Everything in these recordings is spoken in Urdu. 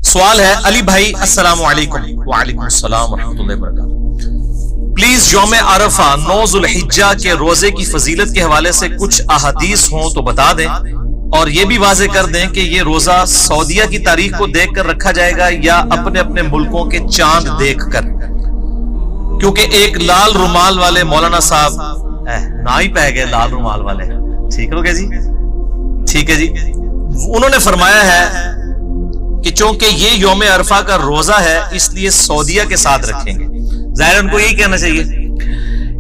سوال ہے علی بھائی السلام علیکم۔ وعلیکم السلام ورحمۃ اللہ وبرکاتہ۔ پلیز یوم عرفہ 9 ذوالحجہ کے روزے کی فضیلت کے حوالے سے کچھ احادیث ہوں تو بتا دیں، اور یہ بھی واضح کر دیں کہ یہ روزہ سعودیہ کی تاریخ کو دیکھ کر رکھا جائے گا یا اپنے اپنے ملکوں کے چاند دیکھ کر، کیونکہ ایک لال رومال والے مولانا صاحب نہ ہی پہ گئے لال رومال والے، ٹھیک ہو گیا جی، ٹھیک ہے جی، انہوں نے فرمایا ہے کہ چونکہ یہ یوم عرفہ کا روزہ ہے اس لیے سعودیہ کے ساتھ رکھیں گے۔ ظاہر ان کو یہی کہنا چاہیے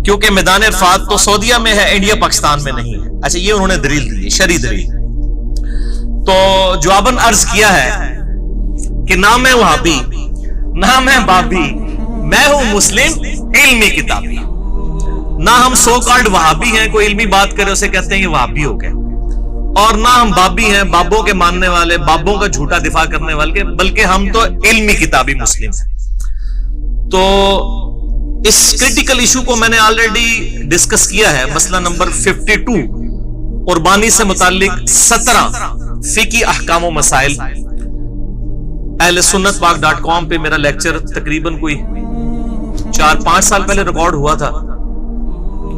کیونکہ میدان عرفات تو سعودیہ میں ہے، انڈیا پاکستان میں نہیں ہے۔ اچھا، یہ انہوں نے دلیل دی ہے، شرعی دلیل۔ تو جواباً عرض کیا ہے کہ نہ میں وہابی نہ میں بابی، میں ہوں مسلم علمی کتابی۔ نہ ہم سو کالڈ وہابی ہیں، کوئی علمی بات کرے اسے کہتے ہیں یہ وہابی ہو گئے، اور نہ ہم بابی ہیں، بابوں کے ماننے والے، بابوں کا جھوٹا دفاع کرنے والے، بلکہ ہم تو علمی کتابی مسلم ہیں۔ تو اس کریٹیکل ایشو کو میں نے آلریڈی ڈسکس کیا ہے، مسئلہ نمبر 52 قربانی سے متعلق 17 فقہی احکام و مسائل، اہل سنت پاک.com پہ میرا لیکچر تقریباً کوئی 4-5 سال پہلے ریکارڈ ہوا تھا۔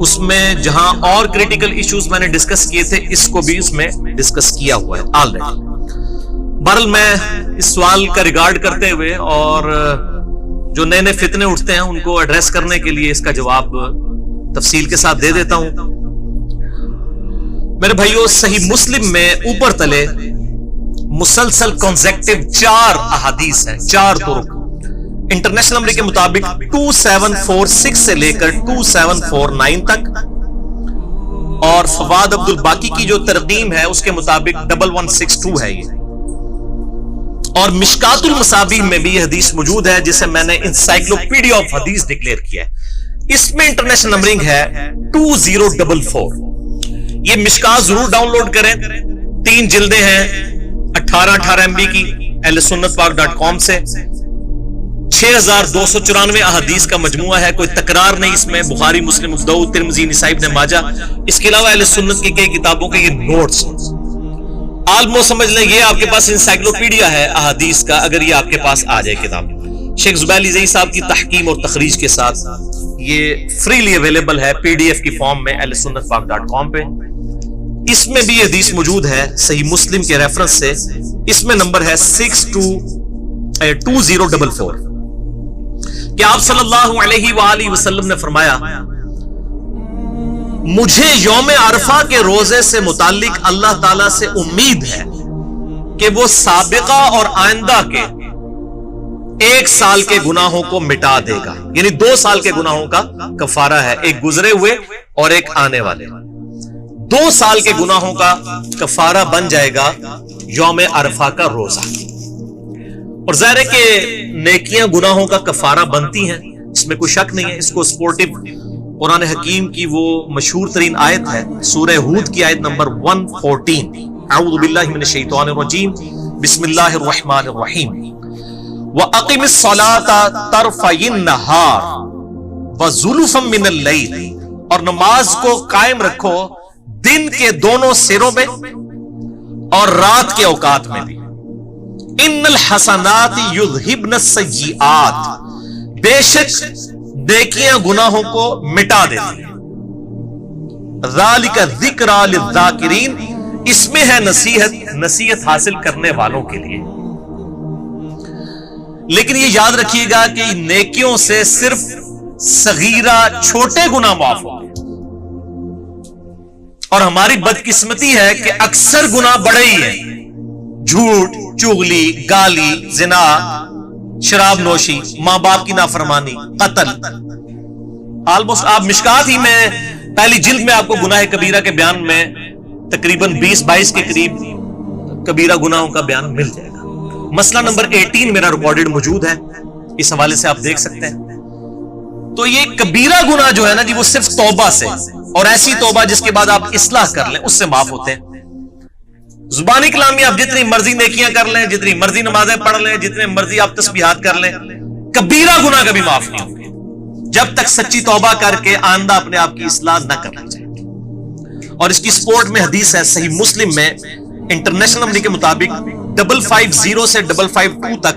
اس میں جہاں اور کریٹیکل ایشوز میں نے ڈسکس کیے تھے، اس کو بھی اس میں ڈسکس کیا ہوا ہے آلریڈی۔ بہرحال میں اس سوال کا ریگارڈ کرتے ہوئے اور جو نئے نئے فتنے اٹھتے ہیں ان کو ایڈریس کرنے کے لیے اس کا جواب تفصیل کے ساتھ دے دیتا ہوں۔ میرے بھائیو، صحیح مسلم میں اوپر تلے مسلسل کنزیکٹیو 4 احادیث ہیں، 4 طرق۔ انٹرنیشنل نمبر کے مطابق 2746 سے لے کر 2749 تک، اور فواد عبد الباقی کی جو ترقیم ہے اس کے مطابق 1162 ہے یہ، اور مشکات المصابیح میں بھی یہ حدیث موجود ہے جسے میں نے انسائکلوپیڈیا آف حدیث ڈکلیئر کیا ہے۔ اس میں انٹرنیشنل نمبرنگ ہے 2044۔ یہ مشکات ضرور ڈاؤن لوڈ کریں، 3 جلدیں ہیں، 18 MB کی، اہل سنت پاک.com سے 6294 احادیث کا مجموعہ ہے، کوئی تکرار نہیں اس میں، بخاری، مسلم، ابو داؤد، ترمذی، نسائی، ابن ماجہ، اس کے علاوہ اہل سنت کی کئی کتابوں کے یہ نوٹس آلموسٹ سمجھ لیں یہ آپ کے پاس انسائکلوپیڈیا ہے احادیث کا، اگر یہ آپ کے پاس آ جائے کتاب۔ شیخ زبیر علی زئی صاحب کی تحقیم اور تخریج کے ساتھ یہ فریلی اویلیبل ہے PDF کی فارم میں اہل سنت پاک.com پہ۔ اس میں بھی یہ حدیث موجود ہے صحیح مسلم کے ریفرنس سے، اس میں نمبر ہے 2044 کہ آپ صلی اللہ علیہ وآلہ وسلم نے فرمایا، مجھے یوم عرفہ کے روزے سے متعلق اللہ تعالیٰ سے امید ہے کہ وہ سابقہ اور آئندہ کے 1 سال کے گناہوں کو مٹا دے گا، یعنی 2 سال کے گناہوں کا کفارہ ہے، ایک گزرے ہوئے اور ایک آنے والے۔ 2 سال کے گناہوں کا کفارہ بن جائے گا یوم عرفہ کا روزہ۔ اور ظاہر ہے کہ نیکیاں گناہوں کا کفارہ بنتی ہیں، اس میں کوئی شک نہیں ہے۔ اس کو سپورٹو قرآن حکیم کی وہ مشہور ترین آیت ہے، سورہ ہود کی آیت نمبر 114، اعوذ باللہ من الشیطان الرجیم، بسم اللہ الرحمن الرحیم، وَأَقِمِ الصَّلَاةَ طَرْفَيِ النَّهَارِ وَزُلُفًا مِّنَ اللَّيْلِ، اور نماز کو قائم رکھو دن کے دونوں سروں میں اور رات کے اوقات میں بھی۔ ان الحسنات یذہبن السیئات، بے شک نیکیاں گناہوں کو مٹا دیتی ہیں۔ ذالک ذکری للذاکرین، اس میں ہے نصیحت حاصل کرنے والوں کے لیے۔ لیکن یہ یاد رکھیے گا کہ نیکیوں سے صرف صغیرہ چھوٹے گناہ معاف ہوتے ہیں، اور ہماری بدقسمتی ہے کہ اکثر گناہ بڑے ہی ہیں، جھوٹ، چغلی، گالی، زنا، شراب نوشی، ماں باپ کی نافرمانی، قتل۔ آلموسٹ آپ مشکات ہی میں پہلی جلد میں آپ کو گناہ کبیرہ کے بیان میں تقریباً 20-22 کے قریب کبیرہ گناہوں کا بیان مل جائے گا۔ مسئلہ نمبر 18 میرا ریکارڈڈ موجود ہے، اس حوالے سے آپ دیکھ سکتے ہیں۔ تو یہ کبیرہ گناہ جو ہے نا جی، وہ صرف توبہ سے، اور ایسی توبہ جس کے بعد آپ اصلاح کر لیں، اس سے معاف ہوتے ہیں۔ زبانی کلامی آپ جتنی مرضی نیکیاں کر لیں، جتنی مرضی نمازیں پڑھ لیں، جتنے مرضی آپ تسبیحات کر لیں، کبیرہ گناہ کبھی معاف نہیں ہوں گے جب تک سچی توبہ کر کے آئندہ اپنے آپ کی اصلاح نہ کرنا چاہیے۔ اور اس کی سپورٹ میں حدیث ہے صحیح مسلم میں انٹرنیشنل نمبر کے مطابق 550 سے 552 تک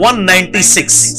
196,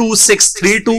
2632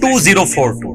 2042।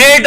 1.5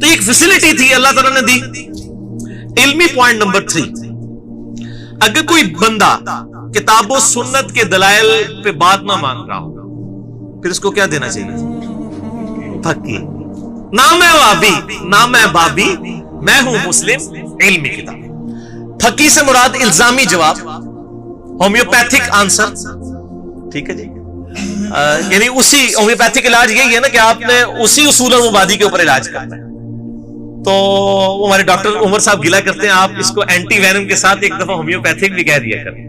تو ایک فیسلٹی تھی اللہ تعالیٰ نے دی. علمی پوائنٹ نمبر 3، اگر کوئی بندہ کتاب و سنت کے دلائل پہ بات نہ مان رہا ہو پھر اس کو کیا دینا چاہیے؟ پھکی. نہ میں وابی نہ میں بابی، میں ہوں مسلم علمی کتاب. پھکی سے مراد الزامی جواب، ہومیوپیتھک آنسر. ٹھیک ہے جی، یعنی اسی ہومیوپیتھک علاج یہی ہے نا کہ آپ نے اسی اصول اور مبادی کے اوپر علاج کرنا ہے. تو ہمارے ڈاکٹر عمر صاحب گلا کرتے ہیں آپ اس کو اینٹی وینم کے ساتھ ایک دفعہ ہومیوپیتھک بھی کہہ دیا کریں.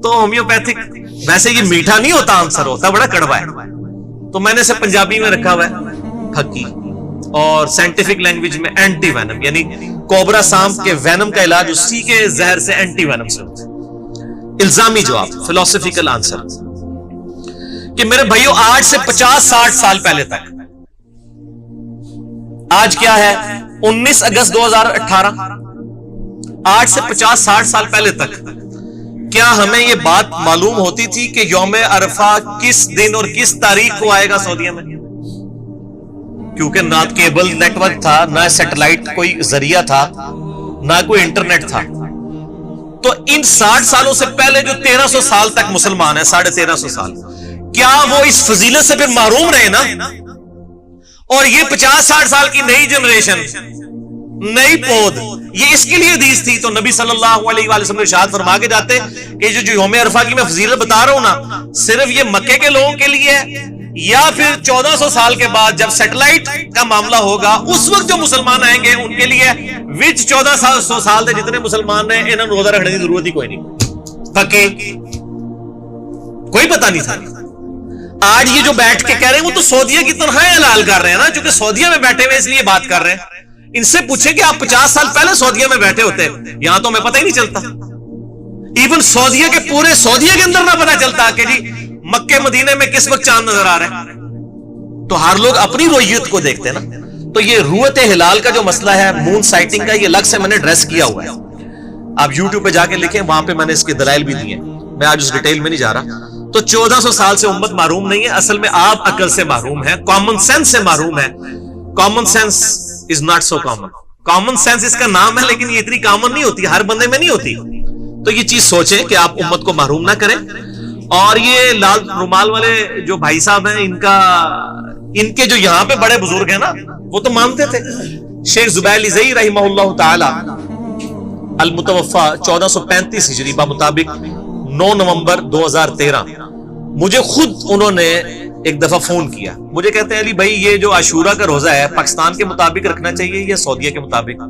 تو ہومیوپیتھک ویسے یہ میٹھا نہیں ہوتا، آنسر ہوتا بڑا کڑوا ہے، تو میں نے اسے پنجابی میں رکھا ہوا ہے پھکی، اور سائنٹیفک لینگویج میں اینٹی وینم، یعنی کوبرا سانپ کے وینم کا علاج اسی کے زہر سے اینٹی وینم سے ہوتا ہے. الزامی جواب، فلسفیکل آنسر، کہ میرے بھائیوں آج سے 50-60 سال پہلے تک، آج کیا ہے 19 اگست 2018، آج سے 50-60 سال پہلے تک کیا ہمیں یہ بات معلوم ہوتی تھی کہ یوم عرفہ کس دن اور کس تاریخ کو آئے گا سعودیہ میں؟ کیونکہ نہ کیبل نیٹ ورک تھا، نہ سیٹلائٹ کوئی ذریعہ تھا، نہ کوئی انٹرنیٹ تھا. تو ان 60 سالوں سے پہلے جو 1300 سال تک مسلمان ہیں، 1350 سال، کیا وہ اس فضیلت سے پھر محروم رہے نا؟ اور یہ 50-60 سال کی نئی جنریشن، نئی پود، یہ اس کے لیے حدیث تھی. تو نبی صلی اللہ علیہ وآلہ وسلم ارشاد فرما کے جاتے کہ جو یوم عرفہ کی میں فضیلت بتا رہا ہوں نا، صرف یہ مکے کے لوگوں کے لیے ہے، یا پھر 1400 سال کے بعد جب سیٹلائٹ کا معاملہ ہوگا اس وقت جو مسلمان آئیں گے ان کے لیے، وچ 1400 سال سے جتنے مسلمان ہیں انہوں نے روزہ رکھنے کی ضرورت ہی کوئی نہیں. پکے کوئی پتہ نہیں تھا. آج یہ جو بیٹھ کے کہہ رہے ہیں وہ تو سعودیہ کی تنخواہیں حلال کر رہے ہیں نا، چونکہ سعودیہ میں بیٹھے ہوئے اس لیے بات کر رہے ہیں. ان سے پوچھیں کہ آپ 50 سال پہلے سعودیہ میں بیٹھے ہوتے، یہاں تو ہمیں پتہ ہی نہیں چلتا. ایون سعودیہ کے پورے سعودیہ کے اندر نہ پتہ چلتا کہ جی مکے مدینے میں کس وقت چاند نظر آ رہا ہے. تو ہر لوگ اپنی رویت کو دیکھتے ہیں نا. تو یہ رویت ہلال کا جو مسئلہ ہے، مون سائٹنگ کا، یہ الگ سے میں نے ایڈریس کیا ہوا ہے. آپ یوٹیوب پہ جا کے لکھیں، وہاں پہ میں نے اس کے دلائل بھی دیے ہیں. میں آج اس ڈیٹیل میں نہیں جا رہا. تو 1400 سال سے امت محروم نہیں ہے، اصل میں آپ عقل سے محروم ہیں، کامن سینس سے محروم ہے. Common sense is not so common. Common sense اس کا نام ہے لیکن یہ اتنی کامن نہیں ہوتی، ہر بندے میں نہیں ہوتی. تو یہ چیز سوچیں کہ آپ امت کو محروم نہ کریں. اور یہ لال رومال والے جو بھائی صاحب ہیں، ان کے جو یہاں پہ بڑے بزرگ ہیں نا، وہ تو مانتے تھے. شیخ زبیر لزئی رحمہ اللہ تعالی المتوفا 1435 ہجری بمطابق 9 نومبر 2013، مجھے خود انہوں نے ایک دفعہ فون کیا. مجھے کہتے ہیں علی بھائی یہ جو عاشورہ کا روزہ ہے پاکستان کے مطابق رکھنا چاہیے یا سعودیہ کے مطابق،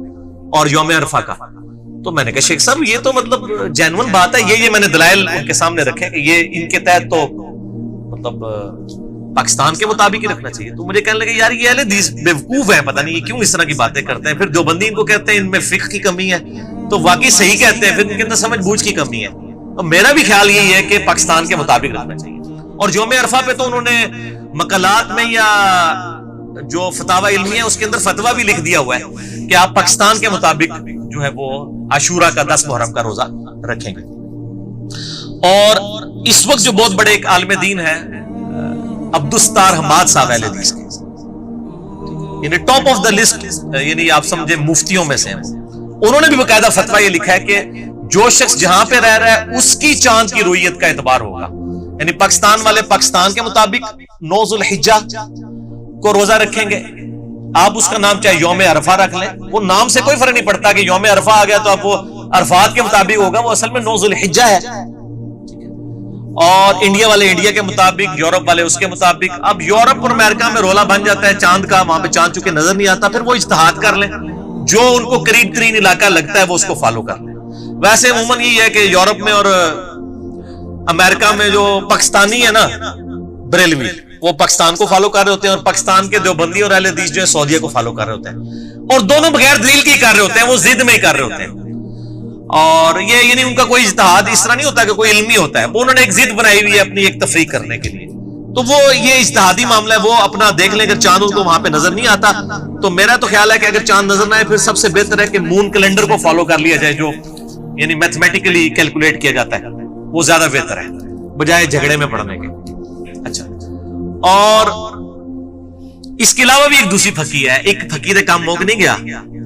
اور یوم عرفہ کا؟ تو میں نے کہا شیخ صاحب یہ تو مطلب جینون بات ہے. یہ میں نے دلائل ان کے سامنے رکھے کہ یہ ان کے تحت تو مطلب پاکستان کے مطابق ہی رکھنا چاہیے. تو مجھے کہنے لگے یار یہ اہل حدیث بیوقوف ہیں، پتہ نہیں یہ کیوں اس طرح کی باتیں کرتے ہیں. پھر دیوبندی ان کو کہتے ہیں ان میں فقہ کی کمی ہے، تو واقعی صحیح کہتے ہیں، پھر ان کے اندر سمجھ بوجھ کی کمی ہے. اور میرا بھی خیال یہی ہے کہ پاکستان کے مطابق رکھنا چاہیے. اور یوم عرفہ پہ تو انہوں نے مقالات میں یا جو فتاوی علمی ہے اس کے اندر فتویٰ بھی لکھ دیا ہوا ہے کہ آپ پاکستان کے مطابق جو ہے وہ عاشورہ کا 10 محرم کا روزہ رکھیں گے. اور اس وقت جو بہت بڑے ایک عالم دین ہے عبدالستار حماد صاحب اہل حدیث کے، یعنی ٹاپ آف دا لسٹ، یعنی آپ سمجھے مفتیوں میں سے، انہوں نے بھی باقاعدہ فتویٰ یہ لکھا ہے کہ جو شخص جہاں پہ رہ رہا ہے اس کی چاند کی رویت کا اعتبار ہوگا. یعنی پاکستان والے پاکستان کے مطابق 9 ذوالحجہ کو روزہ رکھیں گے. آپ اس کا نام چاہے یوم عرفہ رکھ لیں، وہ نام سے کوئی فرق نہیں پڑتا کہ یوم عرفہ آ گیا تو آپ وہ عرفات کے مطابق ہوگا، وہ اصل میں 9 ذوالحجہ ہے. اور انڈیا والے انڈیا کے مطابق، یورپ والے اس کے مطابق. اب یورپ اور امریکہ میں رولا بن جاتا ہے چاند کا، وہاں پہ چاند چونکہ نظر نہیں آتا، پھر وہ اجتہاد کر لیں، جو ان کو قریب ترین علاقہ لگتا ہے وہ اس کو فالو کر لیں. ویسے عموماً یہ ہے کہ یورپ میں اور امریکہ میں جو پاکستانی ہے نا بریلوی، وہ پاکستان کو فالو کر رہے ہوتے ہیں، اور پاکستان کے دیوبندی اور اہل حدیث جو ہے سعودیہ کو فالو کر رہے ہوتے ہیں. اور دونوں بغیر دلیل کی کر رہے ہوتے ہیں، وہ ضد میں ہی کر رہے ہوتے ہیں. اور یہ یعنی ان کا کوئی اجتہاد اس طرح نہیں ہوتا کہ کوئی علمی ہوتا ہے، وہ انہوں نے ایک ضد بنائی ہوئی ہے اپنی ایک تفریق کرنے کے لیے. تو وہ یہ اجتہادی معاملہ ہے، وہ اپنا دیکھ لیں. اگر چاند ان کو وہاں پہ نظر نہیں آتا تو میرا تو خیال ہے کہ اگر چاند نظر نہ آئے پھر سب سے بہتر ہے کہ مون کیلنڈر کو فالو کر لیا جائے، جو یعنی میتھمیٹیکلی کیلکولیٹ کیا جاتا ہے، وہ زیادہ بہتر ہے بجائے جھگڑے میں پڑنے کے. اچھا، اور اس کے علاوہ بھی ایک دوسری پھکی ہے. ایک پھکی دے کام موک نہیں گیا.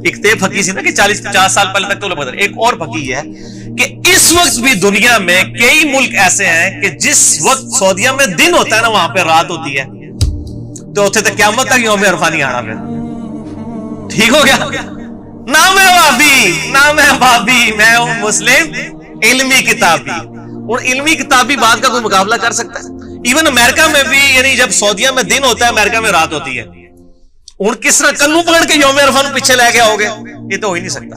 ایک تے پھکی سی نا کہ 40-50 سال پہلے تک تو لوگ بدل. ایک اور پھکی ہے کہ اس وقت بھی دنیا میں کئی ملک ایسے ہیں کہ جس وقت سعودیہ میں دن ہوتا ہے نا وہاں پہ رات ہوتی ہے. تو اتنے تک قیامت تک یوم عرفہ نہیں آنا. پھر ٹھیک ہو گیا. نہ میں وابی نہ میں بابی, میں ہوں مسلم علمی کتابی. اور علمی کتابی بات کا کوئی مقابلہ کر سکتا ہے؟ ایون امریکہ میں بھی, یعنی جب سعودیہ میں دن ہوتا ہے امریکہ میں رات ہوتی ہے. اور کس طرح کلو پکڑ کے یوم عرفہ پیچھے لے کے آؤ گے؟ یہ تو ہو ہی نہیں سکتا.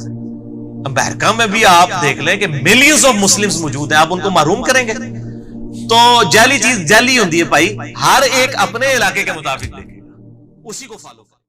امریکہ میں بھی آپ دیکھ لیں کہ ملینز آف مسلمز موجود ہیں, آپ ان کو محروم کریں گے؟ تو جعلی چیز جعلی ہوتی ہے بھائی. ہر ایک اپنے علاقے کے مطابق دیکھے گا, اسی کو فالو کرے.